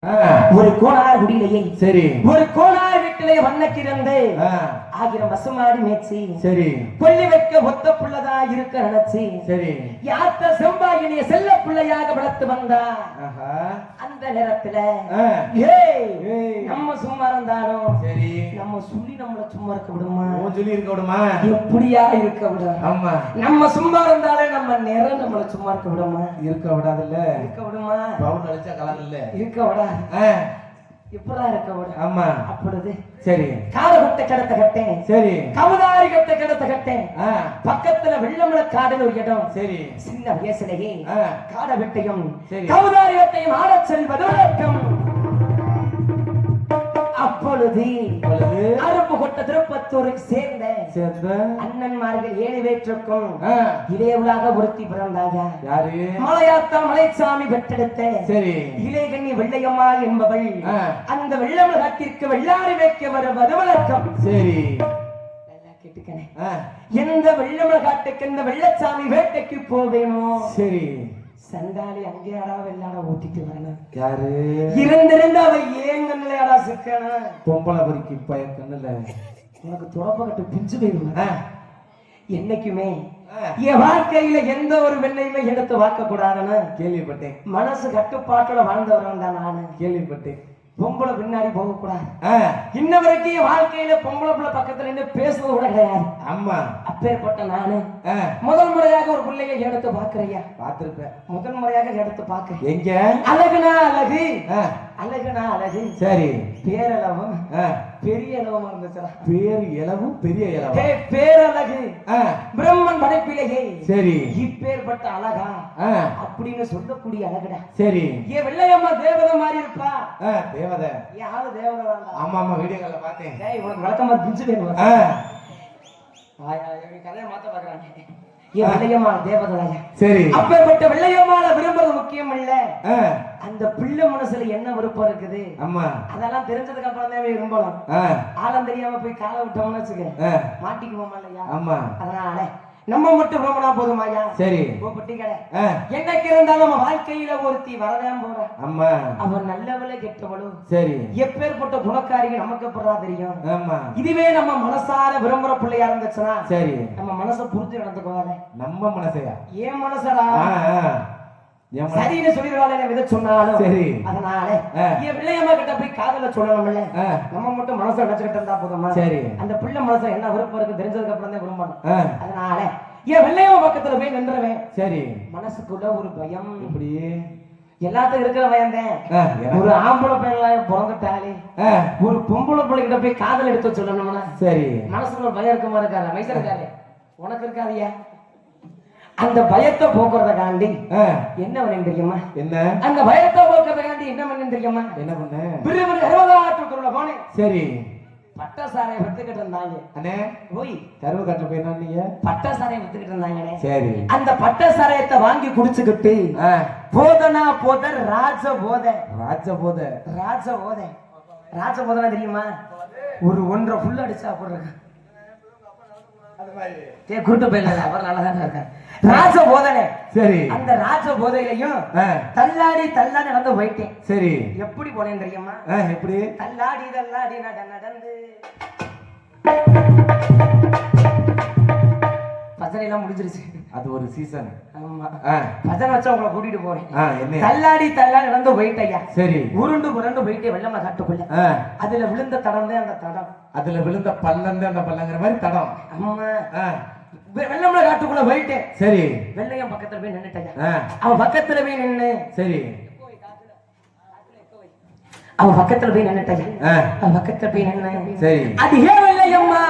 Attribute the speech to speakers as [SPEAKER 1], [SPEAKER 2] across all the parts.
[SPEAKER 1] ஒரு கோணார் குடியிலேயே
[SPEAKER 2] சரி
[SPEAKER 1] ஒரு கோணார் வீட்டிலே வண்ணக்கிரந்து ஆகிரம் பசுமாடி மேய்ச்சி
[SPEAKER 2] சரி
[SPEAKER 1] கொல்லி வைக்க ஒத்த புள்ளதா இருக்க நினைச்சி
[SPEAKER 2] சரி
[SPEAKER 1] யாத்த செம்பாயினிய செல்ல பிள்ளையாக வளர்த்து வந்தா அந்த நேரத்துல நம்ம சும்மா இருந்தாலும்
[SPEAKER 2] சரி
[SPEAKER 1] நம்ம சொல்லி நம்மள சும்மா இருக்க விடுமா
[SPEAKER 2] சொல்லி இருக்க விடுமா
[SPEAKER 1] எப்படியா இருக்க விடும்
[SPEAKER 2] ஆமா நம்ம
[SPEAKER 1] சும்மா இருந்தாலே நம்ம நேரம் நம்மள சும்மா இருக்க விடுமா
[SPEAKER 2] இருக்க விடாதுல்ல
[SPEAKER 1] இருக்க விடுமா
[SPEAKER 2] பவுன் அடிச்சா கலர் இல்ல
[SPEAKER 1] இருக்க விடாது எப்படா இருக்க விட
[SPEAKER 2] ஆமா
[SPEAKER 1] அப்பொழுது
[SPEAKER 2] சரி
[SPEAKER 1] காலகட்ட கிடத்த கட்டேன்
[SPEAKER 2] சரி
[SPEAKER 1] கவுதாரி கட்ட கிடத்த கட்டேன் பக்கத்துல வெள்ளமல காடுன்னு ஒரு இடம்
[SPEAKER 2] சரி
[SPEAKER 1] சின்ன வயசுலயே காட வெட்டையும்
[SPEAKER 2] சரி
[SPEAKER 1] கவுதாரி வெட்டையும் ஆடச் செல்வது வழக்கம் அப்பொழுது அருப்பு கொட்ட திருப்பத்தூருக்கு சேர்ந்த அண்ணன்மார்கள் 7 பேற்றுக்கும் இளையவளாக ஒருத்தி பிறந்தாயா யாரு மலையாத்தா மலைச்சாமி பெற்றெடுத்த சரி இளையகண்ணி வெள்ளையம்மாள் என்பவள் அந்த வெள்ளமலகாட்டிற்கு வெள்ளாரி வைக்க வருவது வழக்கம் சரி எந்த வெள்ளமலகாட்டுக்கு இந்த வெள்ளச்சாமி வேட்டைக்கு போவேனோ சரி சண்டாளி அங்கேயாடா வெள்ளாட ஊத்திட்டு வரணும் யாரு இருந்திருந்து அவ ஏன் கண்ணுலயாடா சிக்கணும் பொம்பளை பொறிக்கு பய கண்ணுல உனக்கு துறப்ப கட்டு பிஞ்சு போயிருந்தா என்னைக்குமே என் வாழ்க்கையில எந்த ஒரு வெள்ளையுமே எடுத்து வாக்க கூடாதுன்னு கேள்விப்பட்டேன் மனசு கட்டுப்பாட்டோட வாழ்ந்தவன் தான் நானு கேள்விப்பட்டேன் பொம்பளை பின்னாடி போக கூடாது இன்ன வரைக்கும் என் வாழ்க்கையில பொம்பளை பிள்ளை பக்கத்துல நின்று பேசுவது கூட கிடையாது ஆமா அப்பேற்பட்ட நானு முதல் முறையாக ஒரு பிள்ளைய எடுத்து பாக்குறையா பாத்திருப்பேன் முதல் முறையாக எடுத்து பாக்க எங்க அழகுனா அழகு அழகுனா அழகு சரி பேரளவும் பெரிய அளவும் இருந்துச்சா பேர் இளவும் பெரிய இளவு பேரழகு பிரம்மன் படைப்பிலேயே சரி இப்பேற்பட்ட அழகா அப்படின்னு சொல்லக்கூடிய அழகுடா சரி ஏன் வெள்ளையம்மா தேவதை மாதிரி இருப்பா தேவதை யாரு தேவதை ஆமா ஆமா வீடியோ கால்ல பார்த்தேன் இவனுக்கு வழக்கமா பிஞ்சு வேணும் கதையை மாத்த பாக்குறாங்க ஏன் வெள்ளையம்மா தேவதை சரி அப்பேற்பட்ட வெள்ளையம்மால விரும்புறது முக்கியம் இல்ல அந்த பிள்ளை மனசுல என்ன விருப்பம் இருக்குது ஆமா அதெல்லாம் தெரிஞ்சதுக்கு அப்புறம் தான் விரும்பலாம் ஆழம் தெரியாம போய் காலை விட்டோம்னு வச்சுக்க மாட்டிக்குவோமா இல்லையா ஆமா அதனால நம்ம மட்டும் விரும்பினா போதுமாயா சரி போட்டி கடை என்னைக்கு இருந்தாலும் நம்ம வாழ்க்கையில ஒருத்தி வரதான் போற ஆமா அவன் நல்லவளை கெட்டவளும் சரி எப்பேற்பட்ட குணக்காரிகள் நமக்கு எப்படா தெரியும் ஆமா இதுவே நம்ம மனசார விரும்புற பிள்ளையா இருந்துச்சுன்னா சரி நம்ம மனசை புரிஞ்சு நடந்துக்குவாங்க நம்ம மனசையா ஏன் மனசடா சரின்னு சொல்லிடுவாங்க எதை சொன்னாலும் சரி அதனால என் பிள்ளையம்மா கிட்ட போய் காதல சொல்லணும்ல நம்ம மட்டும் மனசை நினைச்சுக்கிட்டு இருந்தா போதுமா சரி அந்த பிள்ளை மனசை என்ன விருப்பம் இருக்கு தெரிஞ்சதுக்கு அப்புறம் தான் விரும்பணும் அதனால என் வெள்ளையம்மா பக்கத்துல போய் நின்றுவேன் சரி மனசுக்குள்ள ஒரு பயம் இப்படி எல்லாத்துக்கும் இருக்கிற பயம் தான் ஒரு ஆம்பளை பிள்ளை பிறந்துட்டாலே ஒரு பொம்பளை பிள்ளை கிட்ட போய் காதல் எடுத்து சொல்லணும்னா சரி மனசுக்குள்ள பயம் இருக்குமா இருக்காது வயசு இருக்காது உனக்கு இருக்காதியா அந்த பயத்தை போக்குறதுக்காண்டி என்ன பண்ணு தெரியுமா என்ன அந்த பயத்தை போக்குறதுக்காண்டி என்ன பண்ணு தெரியுமா என்ன பண்ண பிரிவு 60 போனேன் சரி பட்டாசாரையை வித்துக்கிட்டு இருந்தாங்க அண்ணே போய் கருவு காட்டுல போய் நீங்க பட்டாசாரையை வித்துக்கிட்டு இருந்தாங்க சரி அந்த பட்டாசாரையத்தை வாங்கி குடிச்சுக்கிட்டு போதனா போத ராஜ போத ராஜ போத ராஜ போத ராஜ போதனா தெரியுமா ஒரு 1.5 புல் அடிச்சா போடுறாங்க குருட்டு பையன் அவர் நல்லாதான் இருக்காரு ராஜ போதனை சரி அந்த ராஜ போதையிலையும் தள்ளாடி தள்ளாடி நடந்து போயிட்டேன் சரி எப்படி போனேன் தெரியுமா எப்படி தள்ளாடி தள்ளாடி நடந்து பஜனை எல்லாம் முடிஞ்சிருச்சு அது ஒரு சீசன் ஆமா பஜனை வச்சா உங்களை கூட்டிட்டு போறேன் தள்ளாடி தள்ளாடி நடந்து போயிட்டையா சரி உருண்டு புரண்டு போயிட்டே வெள்ளமா காட்டுக்குள்ள அதுல விழுந்த தடம் தான் அந்த தடம் அதுல விழுந்த பள்ளம் தான் அந்த பள்ளங்கிற மாதிரி தடம் ஆமா வெள்ளமலை காட்டுக்குள்ள போயிட்டேன் சரி வெள்ளையம் பக்கத்துல போய் நின்னுட்டேன் அவன் பக்கத்துல போய் நின்னு சரி அவன் பக்கத்துல போய் நின்னுட்டேன் அவன் பக்கத்துல போய் நின்னு சரி அது ஏன் வெள்ளையம்மா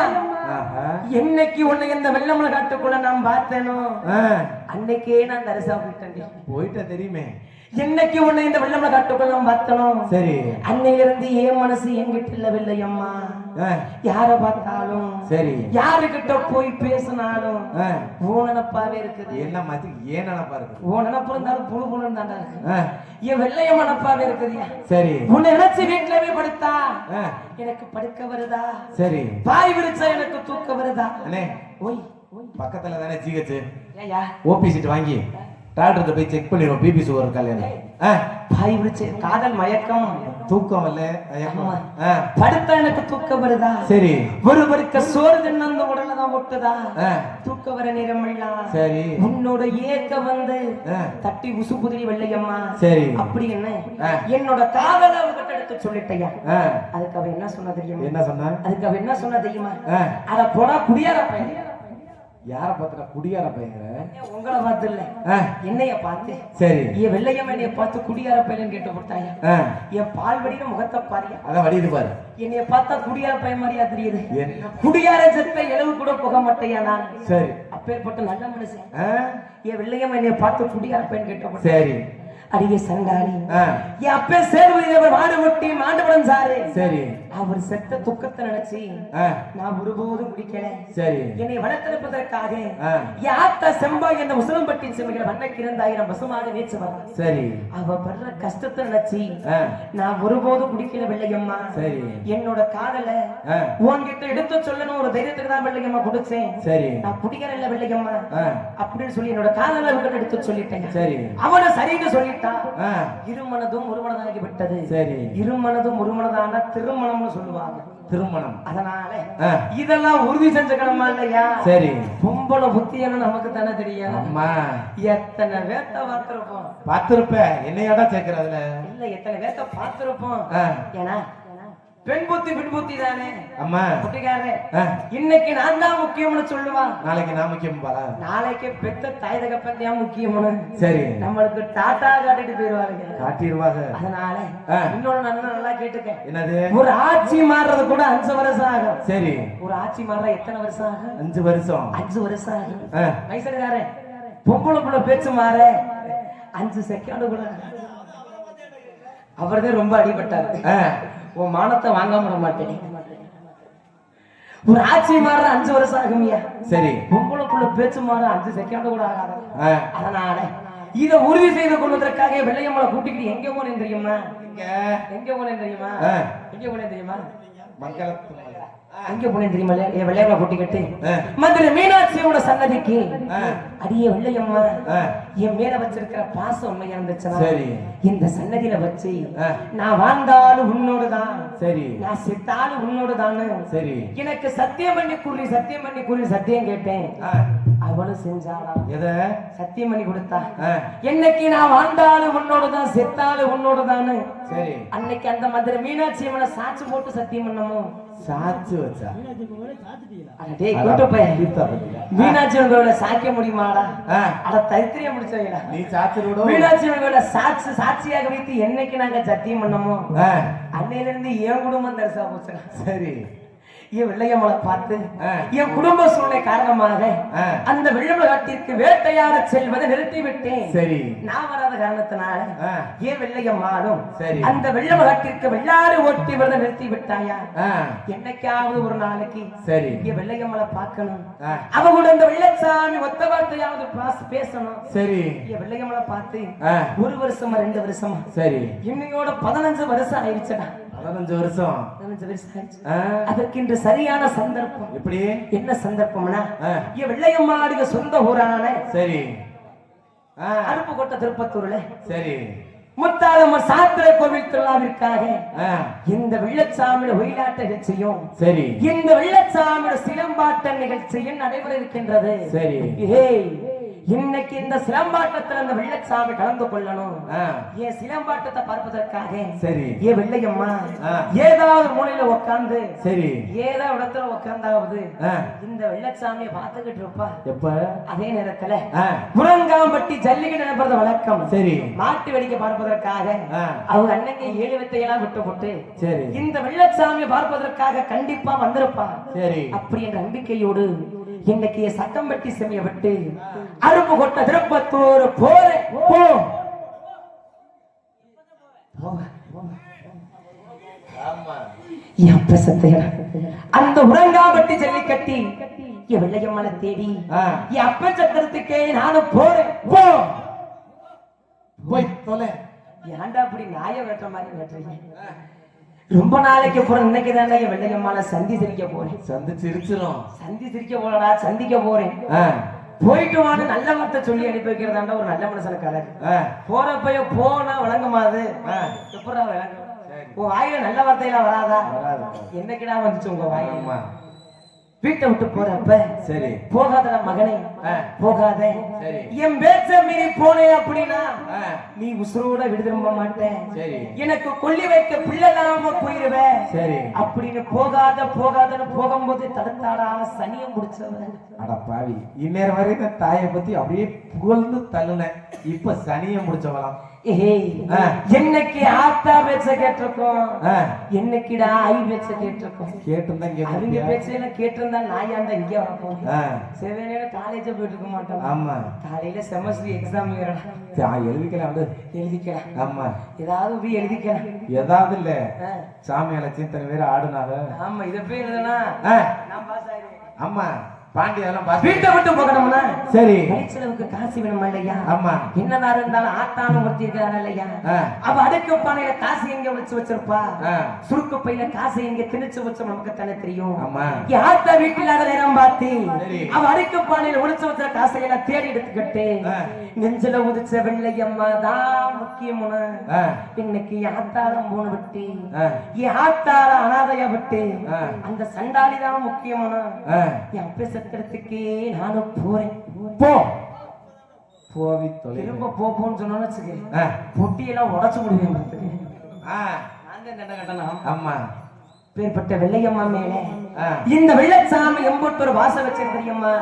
[SPEAKER 1] என்னைக்கு உன்னை இந்த வெள்ளமலை காட்டுக்குள்ள நான் பார்த்தேனோ அன்னைக்கே நான் தரிசா போயிட்டேன் தெரியுமே என்னைக்கு உன்னை இந்த வெள்ளமலை காட்டுக்குள்ள நான் பார்த்தனும் சரி அன்னையில இருந்து ஏன் மனசு என்கிட்ட இல்ல வெள்ளையம்மா யார பார்த்தாலும் சரி யாருகிட்ட போய் பேசினாலும் ஓ நினப்பாவே இருக்குது என்ன மாதிரி ஏன் நினப்பா இருக்கு ஓ நினப்பு இருந்தாலும் புழு புழுன்னு தாண்டா இருக்கு என் வெள்ளையம்மா நினப்பாவே இருக்குது சரி உன்னை நினைச்சு வீட்டுலவே படுத்தா எனக்கு படுக்க வருதா சரி பாய் விரிச்சா எனக்கு தூக்க வருதா அண்ணே ஓய் பக்கத்துல தானே ஜிஹெச் ஏயா ஓபி சீட் வாங்கி
[SPEAKER 2] டாக்டர்கிட்ட போய் செக் பண்ணிடுவோம் பிபி சுகர் கல்யாணம்
[SPEAKER 1] பாய் விழிச்சு காதல் மயக்கம்
[SPEAKER 2] தூக்கம் இல்ல
[SPEAKER 1] ஆமா. படுத்தா எனக்கு தூக்கம் வருதா
[SPEAKER 2] சரி
[SPEAKER 1] ஒருவருக்கு சோறு தின்னு அந்த உடல்ல தான் ஒட்டுதா
[SPEAKER 2] ஆ,
[SPEAKER 1] தூக்க வர நேரமெல்லாம்
[SPEAKER 2] சரி
[SPEAKER 1] உன்னோட ஏக்க வந்து
[SPEAKER 2] ஆ,
[SPEAKER 1] தட்டி உசு புதிரி வெள்ளையம்மா
[SPEAKER 2] சரி
[SPEAKER 1] அப்படி என்ன
[SPEAKER 2] ஆ.
[SPEAKER 1] என்னோட காதல அவகிட்ட எடுத்து சொல்லிட்டையா
[SPEAKER 2] ஆ,
[SPEAKER 1] அதுக்கு அவ என்ன சொன்ன தெரியுமா
[SPEAKER 2] என்ன சொன்ன
[SPEAKER 1] அதுக்கு அவ என்ன சொன்ன தெரியுமா
[SPEAKER 2] ஆ,
[SPEAKER 1] அத போடா குடியார பையன்
[SPEAKER 2] யார பாத்துற குடியார பையங்க
[SPEAKER 1] உங்களை பார்த்து இல்ல
[SPEAKER 2] ஆ,
[SPEAKER 1] என்னைய பார்த்து
[SPEAKER 2] சரி
[SPEAKER 1] என் வெள்ளையம்மா என்னைய பார்த்து குடியார பையன் கேட்டு போட்டாயா
[SPEAKER 2] ஆ,
[SPEAKER 1] என் பால் வடின முகத்தை பாரியா
[SPEAKER 2] அதான் வடியுது பாரு
[SPEAKER 1] என்னைய பார்த்தா குடியார பையன் மாதிரியா தெரியுது
[SPEAKER 2] என்ன
[SPEAKER 1] குடியார செத்த எளவு கூட போக மாட்டேயா நான்
[SPEAKER 2] சரி
[SPEAKER 1] அப்பேற்பட்ட நல்ல மனுஷன்
[SPEAKER 2] ஆ,
[SPEAKER 1] என் வெள்ளையம்மா என்னைய பார்த்து குடியார பையன் கேட்டு போட்டா
[SPEAKER 2] சரி
[SPEAKER 1] அடியே சண்டாளி
[SPEAKER 2] ஆ,
[SPEAKER 1] என் அப்பே சேர்வதில் மாடு முட்டி மாண்டுபடம் சாரு
[SPEAKER 2] சரி
[SPEAKER 1] அவர் செத்த துக்கத்தை நினைச்சு
[SPEAKER 2] ஆ,
[SPEAKER 1] நான் ஒருபோதும் குடிக்கல
[SPEAKER 2] சரி
[SPEAKER 1] என்னை வளர்த்தெடுப்பதற்காக
[SPEAKER 2] ஆ,
[SPEAKER 1] யாத்தா செம்பாய் அந்த முசலம்பட்டி செம்மைகளை வண்ணக்கு 2000 பசுமாக நேற்று வர
[SPEAKER 2] சரி
[SPEAKER 1] அவ படுற கஷ்டத்தை நினைச்சு
[SPEAKER 2] ஆ,
[SPEAKER 1] நான் ஒருபோதும் குடிக்கல வெள்ளையம்மா
[SPEAKER 2] சரி
[SPEAKER 1] என்னோட காதல
[SPEAKER 2] ஆ,
[SPEAKER 1] உன்கிட்ட எடுத்து சொல்லணும் ஒரு தைரியத்துக்கு தான் வெள்ளையம்மா குடிச்சேன்
[SPEAKER 2] சரி
[SPEAKER 1] நான் குடிக்கிற இல்ல வெள்ளையம்மா
[SPEAKER 2] ஆ,
[SPEAKER 1] அப்படின்னு சொல்லி என்னோட காதல அவகிட்ட எடுத்து சொல்லிட்டேன்
[SPEAKER 2] சரி
[SPEAKER 1] அவனை சரின்னு சொல்லிட்டான்
[SPEAKER 2] ஆ,
[SPEAKER 1] இருமனதும் ஒருமனதாகி விட்டது
[SPEAKER 2] சரி
[SPEAKER 1] இருமனதும் ஒருமனதான திருமணம்னு சொல்லுவாங்க
[SPEAKER 2] திருமணம்
[SPEAKER 1] அதனால
[SPEAKER 2] ஆ,
[SPEAKER 1] இதெல்லாம் உறுதி செஞ்சுக்கணுமா இல்லையா
[SPEAKER 2] சரி
[SPEAKER 1] பொம்பளை புத்தியான நமக்கு தானே தெரியும்
[SPEAKER 2] அம்மா
[SPEAKER 1] எத்தனை வேத்த பார்த்திருப்போம்
[SPEAKER 2] பாத்திருப்ப என்னையாடா சேர்க்கிற அதுல
[SPEAKER 1] இல்ல எத்தனை வேத்த பார்த்திருப்போம்
[SPEAKER 2] ஆ,
[SPEAKER 1] ஏன்னா பெண் புத்தி தானே
[SPEAKER 2] அம்மா
[SPEAKER 1] குட்டிக்காரே
[SPEAKER 2] ஆ,
[SPEAKER 1] இன்னைக்கு நான் தான் முக்கியம்னு சொல்லுவான்
[SPEAKER 2] நாளைக்கு நான் முக்கியம் பாரா
[SPEAKER 1] நாளைக்கு பெத்த தாய் தகப்பன் தான் முக்கியம்னு
[SPEAKER 2] சரி
[SPEAKER 1] நம்மளுக்கு டாட்டா காட்டிட்டு போயிருவாங்க
[SPEAKER 2] காட்டிடுவாங்க
[SPEAKER 1] அதனால
[SPEAKER 2] ஆ.
[SPEAKER 1] இன்னொன்னு நல்லா கேட்டுக்க
[SPEAKER 2] என்னது
[SPEAKER 1] ஒரு ஆட்சி மாறுறது கூட 5 வருஷம் ஆகும்
[SPEAKER 2] சரி
[SPEAKER 1] ஒரு ஆட்சி மாறுற எத்தனை வருஷம் ஆகும்
[SPEAKER 2] 5 வருஷம்
[SPEAKER 1] 5 வருஷம் ஆகும்
[SPEAKER 2] ஆ,
[SPEAKER 1] வயசுக்காரே பொம்பளை புள்ள பேச்சு மாற 5 செகண்ட் கூட அவர்தான் ரொம்ப அடிபட்டாரு
[SPEAKER 2] ஆ,
[SPEAKER 1] உன் மானத்தை வாங்காம விட மாட்டேன் ஒரு ஆட்சி மாறுற 5 வருஷம் ஆகுமியா
[SPEAKER 2] சரி
[SPEAKER 1] பொம்பளை புள்ள பேச்சு மாற 5 செகண்ட் கூட ஆகாது
[SPEAKER 2] ஆ,
[SPEAKER 1] அதனால இதை உறுதி செய்து கொள்வதற்காக வெள்ளையம்மளை கூட்டிக்கிட்டு எங்க போனேன் தெரியுமா
[SPEAKER 2] இங்க
[SPEAKER 1] எங்க போனேன் தெரியுமா
[SPEAKER 2] ஆ,
[SPEAKER 1] எங்க போனேன் தெரியுமா
[SPEAKER 2] மங்களத்து மலை.
[SPEAKER 1] எங்க போனேன் தெரியுமா என் வெள்ளையம்மளை கூட்டிக்கிட்டு
[SPEAKER 2] ஆ,
[SPEAKER 1] மதுரை மீனாட்சியோட சன்னதிக்கு
[SPEAKER 2] ஆ,
[SPEAKER 1] அடியே வெள்ளையம்மா
[SPEAKER 2] ஆ,
[SPEAKER 1] என் மேல வச்சிருக்கிற பாசம் உண்மையா இருந்துச்சுன்னா
[SPEAKER 2] சரி
[SPEAKER 1] இந்த சன்னதியில வச்சு
[SPEAKER 2] ஆ,
[SPEAKER 1] நான் வாழ்ந்தாலும் உன்னோடுதான்
[SPEAKER 2] சரி
[SPEAKER 1] நான் செத்தாலும் உன்னோடுதான்னு
[SPEAKER 2] சரி
[SPEAKER 1] எனக்கு சத்தியம் பண்ணி கூறி சத்தியம் கேட்டேன்
[SPEAKER 2] ஆ,
[SPEAKER 1] அவளும் செஞ்சாளா
[SPEAKER 2] எத
[SPEAKER 1] சத்தியம் பண்ணி கொடுத்தா
[SPEAKER 2] ஆ,
[SPEAKER 1] என்னைக்கு நான் வாழ்ந்தாலும் உன்னோடுதான் செத்தாலும் உன்னோடுதான்னு
[SPEAKER 2] சரி
[SPEAKER 1] அன்னைக்கு அந்த மதுரை மீனாட்சி அம்மனை சாட்சி போட்டு சத்தியம் பண்ணமோ
[SPEAKER 2] சாச்சு வச்சா
[SPEAKER 1] அட டேய் கூட்டு பையன்
[SPEAKER 2] தீர்த்தா பத்தியா?
[SPEAKER 1] மீனாட்சி அம்மனோட சாக்கிய முடியுமாடா
[SPEAKER 2] ஆ,
[SPEAKER 1] அட தைத்திரிய முடிச்சவங்களா
[SPEAKER 2] நீ சாச்சு விடும்
[SPEAKER 1] மீனாட்சி அம்மனோட சாட்சியாக வைத்து என்னைக்கு நாங்க சத்தியம் பண்ணமோ
[SPEAKER 2] ஆ,
[SPEAKER 1] அன்னையில இருந்து என் குடும்பம் தரிசா போச்சுடா
[SPEAKER 2] சரி
[SPEAKER 1] என் வெள்ளையம்மளை பார்த்து
[SPEAKER 2] ஆ,
[SPEAKER 1] என் குடும்ப சூழ்நிலை காரணமாக
[SPEAKER 2] ஆ,
[SPEAKER 1] அந்த வெள்ளமகாட்டிற்கு வேட்டையாட செல்வதை நிறுத்தி விட்டேன்
[SPEAKER 2] சரி
[SPEAKER 1] நான் வராத காரணத்தினால
[SPEAKER 2] ஆ,
[SPEAKER 1] ஏன் வெள்ளையம்மாளும்
[SPEAKER 2] சரி
[SPEAKER 1] அந்த வெள்ளமகாட்டிற்கு வெள்ளாடு ஓட்டி வரதை நிறுத்தி விட்டாயா
[SPEAKER 2] ஆ,
[SPEAKER 1] என்னைக்காவது ஒரு நாளைக்கு
[SPEAKER 2] சரி
[SPEAKER 1] இங்க வெள்ளையம்மளை பார்க்கணும்
[SPEAKER 2] ஆ,
[SPEAKER 1] அவ கூட இந்த வெள்ளச்சாமி ஒத்த வார்த்தையாவது பேசணும்
[SPEAKER 2] சரி
[SPEAKER 1] இங்க வெள்ளையம்மளை பார்த்து
[SPEAKER 2] ஆ,
[SPEAKER 1] 1 வருஷமா 2 வருஷமா
[SPEAKER 2] சரி
[SPEAKER 1] இன்னையோட 15 வருஷம் ஆயிடுச்சுடா
[SPEAKER 2] 15 வருஷம்
[SPEAKER 1] 15 வருஷம் ஆயிடுச்சு
[SPEAKER 2] ஆ,
[SPEAKER 1] அதற்கு இன்று சரியான சந்தர்ப்பம்
[SPEAKER 2] எப்படி
[SPEAKER 1] என்ன சந்தர்ப்பம்னா
[SPEAKER 2] ஆ,
[SPEAKER 1] இங்க வெள்ளையம்மாளுடைய சொந்த ஊரான
[SPEAKER 2] சரி ஆ,
[SPEAKER 1] அருப்புக்கோட்டை திருப்பத்தூர்ல
[SPEAKER 2] சரி
[SPEAKER 1] முத்தாலம்மன் சாத்திரை கோவில் திருவிழாவிற்காக
[SPEAKER 2] ஆ,
[SPEAKER 1] இந்த வெள்ளச்சாமியோட ஒயிலாட்ட நிகழ்ச்சியும்
[SPEAKER 2] சரி
[SPEAKER 1] இந்த வெள்ளச்சாமியோட சிலம்பாட்ட நிகழ்ச்சியும் நடைபெற இருக்கின்றது
[SPEAKER 2] சரி
[SPEAKER 1] ஏய், இன்னைக்கு இந்த சிலம்பாட்டத்துல இந்த வெள்ளச்சாமி கலந்து கொள்ளணும்
[SPEAKER 2] ஆ,
[SPEAKER 1] என் சிலம்பாட்டத்தை பார்ப்பதற்காக
[SPEAKER 2] சரி
[SPEAKER 1] ஏன் வெள்ளையம்மா
[SPEAKER 2] ஆ,
[SPEAKER 1] ஏதாவது மூலையில உட்கார்ந்து
[SPEAKER 2] சரி
[SPEAKER 1] ஏதோ இடத்துல உட்கார்ந்தாவது
[SPEAKER 2] ஆ,
[SPEAKER 1] இந்த வெள்ளச்சாமியை பார்த்துக்கிட்டு இருப்பா
[SPEAKER 2] எப்ப
[SPEAKER 1] அதே நேரத்துல
[SPEAKER 2] ஆ,
[SPEAKER 1] முருங்காம்பட்டி ஜல்லிக்கட்டு நடப்பது வழக்கம்
[SPEAKER 2] சரி
[SPEAKER 1] மாட்டு வேடிக்கை பார்ப்பதற்காக
[SPEAKER 2] ஆ,
[SPEAKER 1] அவங்க அன்னைக்கு 7 வித்தையெல்லாம் விட்டு போட்டு
[SPEAKER 2] சரி
[SPEAKER 1] இந்த வெள்ளச்சாமியை பார்ப்பதற்காக கண்டிப்பா வந்திருப்பா
[SPEAKER 2] சரி
[SPEAKER 1] அப்படி என்ற நம்பிக்கையோடு இன்னைக்கு சட்டம்பட்டி செம்மையை விட்டு அருப்புக்கோட்டை திருப்பத்தூர் போறேன் போ
[SPEAKER 2] ஆமா
[SPEAKER 1] என் பிரசத்தையா அந்த உறங்காம்பட்டி ஜல்லிக்கட்டி என் வெள்ளையம்மனை தேடி
[SPEAKER 2] ஆ,
[SPEAKER 1] என் அப்ப சத்திரத்துக்கே நானும் போறேன் போ
[SPEAKER 2] போய் தொலை
[SPEAKER 1] ஏன்டா அப்படி நாய வெட்டுற மாதிரி வெட்டுறீங்க ரொம்ப நாளைக்கு போறேன் இன்னைக்கு தானே என் வெள்ளையம்மால சந்தி சிரிக்க போறேன்
[SPEAKER 2] சந்திச்சு இருச்சிரும்
[SPEAKER 1] சந்தி சிரிக்க போறடா சந்திக்க போறேன்
[SPEAKER 2] ஆ,
[SPEAKER 1] போயிட்டு வான்னு நல்ல வார்த்தை சொல்லி அனுப்பி வைக்கிறதாண்டா ஒரு நல்ல மனுஷனுக்கு அழகு.
[SPEAKER 2] ஆ,
[SPEAKER 1] போறப்பயோ போனா வழங்குமாது எப்படா விளங்கும்? உன் வாயில நல்ல வார்த்தையெல்லாம் வராதா?
[SPEAKER 2] வராது.
[SPEAKER 1] என்னைக்குடா வந்துச்சு உங்க வாயில?
[SPEAKER 2] ஆமா.
[SPEAKER 1] வீட்டை விட்டு போறப்ப
[SPEAKER 2] சரி.
[SPEAKER 1] போகாதடா மகனே,
[SPEAKER 2] ஆ.
[SPEAKER 1] போகாத.
[SPEAKER 2] சரி.
[SPEAKER 1] என் பேச்ச மீறி போனேன் அப்படின்னா
[SPEAKER 2] ஆ,
[SPEAKER 1] நீ உசுரோட விடு திரும்ப மாட்டேன்.
[SPEAKER 2] சரி.
[SPEAKER 1] எனக்கு கொல்லி வைக்க பிள்ளை தராம போயிருவே
[SPEAKER 2] சரி.
[SPEAKER 1] அப்படின்னு போகாதன்னு போகும்போது தடுத்தாடா சனியம் முடிச்சவன்.
[SPEAKER 2] அட பாவி, இந்நேரம் வரை இந்த தாயை பத்தி அப்படியே புகழ்ந்து தள்ளுனேன். இப்ப சனிய முடிச்சவலாம். ஆ.
[SPEAKER 1] என்னைக்கு ஆத்தா பேச்ச கேட்டிருக்கோம்,
[SPEAKER 2] ஆ,
[SPEAKER 1] என்னைக்குடா ஐ பேச்ச கேட்டிருக்கோம்.
[SPEAKER 2] கேட்டுதான்
[SPEAKER 1] அவங்க
[SPEAKER 2] கேட்டியா?
[SPEAKER 1] பேச்சையெல்லாம் கேட்டிருந்தா நான் ஏன்டா இங்கே வரப்போம்?
[SPEAKER 2] ஆ,
[SPEAKER 1] செவனேல காலேஜ் போயிட்டு இருக்க மாட்டோம்.
[SPEAKER 2] ஆமா.
[SPEAKER 1] காலையில செமஸ்டர் எக்ஸாம்
[SPEAKER 2] எழுதிக்கலாம் விடு.
[SPEAKER 1] எழுதிக்கலாம்.
[SPEAKER 2] ஆமா.
[SPEAKER 1] ஏதாவது போய் எழுதிக்கலாம்.
[SPEAKER 2] ஏதாவது இல்ல,
[SPEAKER 1] ஆ.
[SPEAKER 2] சாமி அழைச்சி தனி பேர் ஆடுனாங்க.
[SPEAKER 1] ஆமா, இத போய் எழுதுனா
[SPEAKER 2] ஆ,
[SPEAKER 1] நான் பாஸ் ஆயிடுவேன்.
[SPEAKER 2] ஆமா. பாண்டி அதெல்லாம் பாத்து.
[SPEAKER 1] வீட்டை விட்டு போகணும்னா
[SPEAKER 2] சரி.
[SPEAKER 1] பரீட்சைக்கு காசு வேணுமா இல்லையா?
[SPEAKER 2] ஆமா.
[SPEAKER 1] என்னதான் இருந்தாலும் ஆத்தான ஒருத்தி இருக்கிறாள் இல்லையா?
[SPEAKER 2] ஆ.
[SPEAKER 1] அவ அடுக்கு பானையில காசு எங்க வச்சு வச்சிருப்பா?
[SPEAKER 2] ஆ.
[SPEAKER 1] சுருக்கு பையில காசு எங்க திணிச்சு வச்ச நமக்கு தானே தெரியும்.
[SPEAKER 2] ஆமா.
[SPEAKER 1] என் ஆத்தா வீட்டுல அதை நேரம் பார்த்து
[SPEAKER 2] சரி.
[SPEAKER 1] அவ அடுக்கு பானையில ஒளிச்சு வச்ச காசை எல்லாம் தேடி எடுத்துக்கிட்டு
[SPEAKER 2] ஆ.
[SPEAKER 1] நெஞ்சில உதிச்ச வெள்ளையம்மா தான் முக்கியமான.
[SPEAKER 2] ஆ,
[SPEAKER 1] இன்னைக்கு என் ஆத்தாளம் போன விட்டு
[SPEAKER 2] ஆ,
[SPEAKER 1] என் ஆத்தாள அனாதைய விட்டு
[SPEAKER 2] ஆ.
[SPEAKER 1] அந்த சண்டாளி தான் முக்கியமான.
[SPEAKER 2] ஆ.
[SPEAKER 1] என் அப்ப சத்திரத்துக்கே நானும் போறேன்.
[SPEAKER 2] போ. போவி தொலை.
[SPEAKER 1] திரும்ப போன்னு சொன்னோன்னு வச்சுக்க,
[SPEAKER 2] ஆ,
[SPEAKER 1] பொட்டியெல்லாம் உடச்சு விடுவேன் பார்த்துக்க.
[SPEAKER 2] ஆ,
[SPEAKER 1] நான் தான் கண்ட கட்டணும்.
[SPEAKER 2] ஆமா.
[SPEAKER 1] பேர்பட்ட வெள்ளையம்மா மேல
[SPEAKER 2] ஆ.
[SPEAKER 1] இந்த வெள்ளச்சாமி எம்பட்டு ஒரு வாசம் வச்சிருக்க தெரியுமா?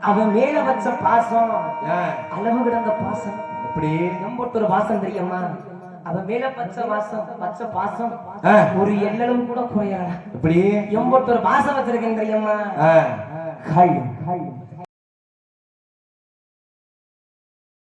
[SPEAKER 1] அவன் மேல வச்ச பாசம்
[SPEAKER 2] ஆ,
[SPEAKER 1] அளவு கிடந்த பாசம்.
[SPEAKER 2] எப்படி?
[SPEAKER 1] எம்பட்டு ஒரு வாசம் தெரியுமா? அவன் மேல பச்ச பாசம்
[SPEAKER 2] ஆ.
[SPEAKER 1] ஒரு எல்லளவு கூட குறையாடா.
[SPEAKER 2] எப்படி?
[SPEAKER 1] எம்பட்டு ஒரு வாசம் வச்சிருக்கேன் தெரியுமா?
[SPEAKER 2] ஆ,
[SPEAKER 1] கல்